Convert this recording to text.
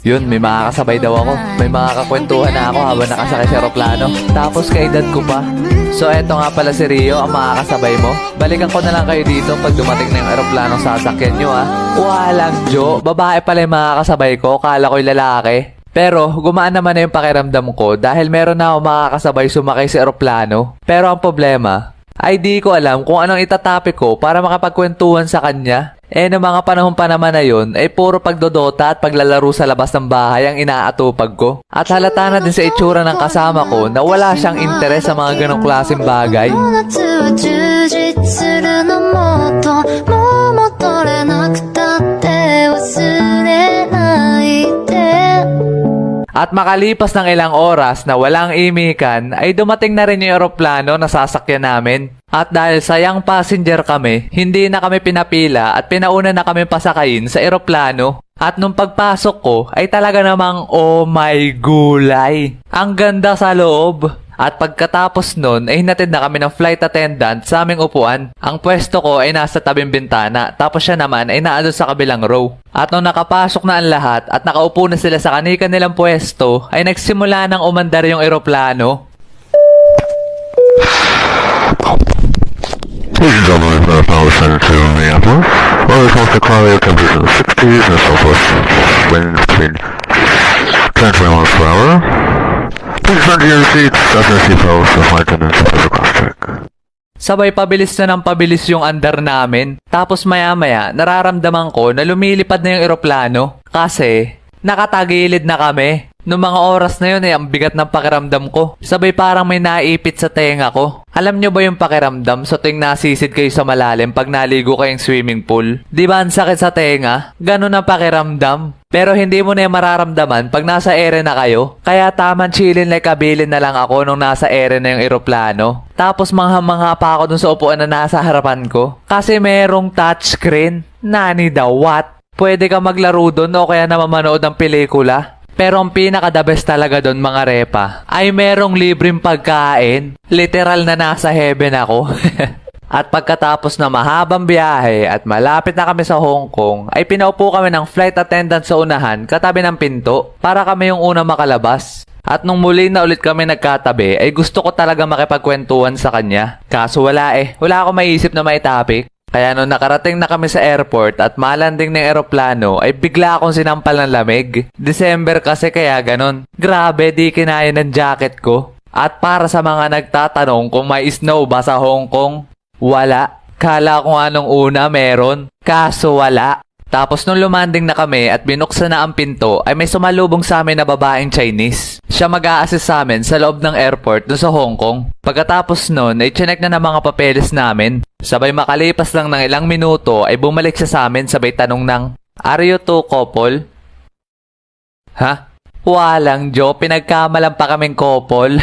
Yun, may makakasabay daw ako. May makakakwentuhan na ako habang nakasakay sa eroplano. Tapos kaedad ko pa. So eto nga pala si Rio, ang makakasabay mo. Balikan ko na lang kayo dito pag dumating na yung eroplanong sasakyan nyo ah. Walang Jo, babae pala yung makakasabay ko, kala ko'y lalaki. Pero gumaan naman na yung pakiramdam ko dahil meron na ako makakasabay sumakay sa eroplano. Pero ang problema ay di ko alam kung anong itatapik ko para makapagkwentuhan sa kanya. Noong mga panahon pa naman na yun, ay puro pagdodota at paglalaro sa labas ng bahay ang inaatupag ko. At halata na din sa itsura ng kasama ko na wala siyang interes sa mga ganong klaseng bagay. At makalipas ng ilang oras na walang imikan, ay dumating na rin yung eroplano na sasakyan namin. At dahil sayang passenger kami, hindi na kami pinapila at pinauna na kami pasakayin sa eroplano. At nung pagpasok ko, ay talaga namang oh my gulay. Ang ganda sa loob. At pagkatapos nun, ay hinatid na kami ng flight attendant sa aming upuan. Ang pwesto ko ay nasa tabing bintana, tapos siya naman ay naandun sa kabilang row. At nung nakapasok na ang lahat at nakaupo na sila sa kanika nilang pwesto, ay nagsimula ng umandar yung eroplano. Ladies and gentlemen, the power center to Minneapolis. Weather is mostly cloudy, temperatures in the 60s and southwest winds between 10 to 20 miles per hour. Please return to your seats after the seatbelts and flight attendants for cross-check. Sabay pabilis na ng pabilis yung andar namin. Tapos maya-maya, nararamdaman ko na lumilipad na yung eroplano. Kasi, nakatagilid na kami. Noong mga oras na yun ay ang bigat ng pakiramdam ko. Sabay parang may naipit sa tenga ko. Alam nyo ba yung pakiramdam sa tuwing nasisid kayo sa malalim pag naligo kayong swimming pool? Di ba ang sakit sa tenga? Ganun ang pakiramdam. Pero hindi mo na yung mararamdaman pag nasa ere na kayo. Kaya taman chillin like kabilin na lang ako nung nasa ere na yung eroplano. Tapos mangha-mangha pa ako dun sa upuan na nasa harapan ko. Kasi merong touchscreen. Nani daw what? Pwede ka maglaro dun o kaya naman manood ng pelikula. Pero ang pinaka-the best talaga doon mga repa ay merong libreng pagkain. Literal na nasa heaven ako. At pagkatapos na mahabang biyahe at malapit na kami sa Hong Kong, ay pinaupo kami ng flight attendant sa unahan katabi ng pinto para kami yung una makalabas. At nung muli na ulit kami nagkatabi ay gusto ko talaga makipagkwentuhan sa kanya. Kaso wala wala akong maisip na may topic. Kaya nung nakarating na kami sa airport at malanding ng eroplano ay bigla akong sinampal ng lamig. December kasi kaya ganon. Grabe, di kinaya ng jacket ko. At para sa mga nagtatanong kung may snow ba sa Hong Kong, wala. Kala ko anong una meron, kaso wala. Tapos nung lumanding na kami at binuksan na ang pinto ay may sumalubong sa amin na babaeng Chinese. Siya mag-a-assist sa amin sa loob ng airport dun sa Hong Kong. Pagkatapos nun ay chinek na ng mga papeles namin. Sabay makalipas lang ng ilang minuto ay bumalik siya sa amin sabay tanong ng, "Are you two couple?" Ha? Walang Jo, pinagkamalan pa kaming couple.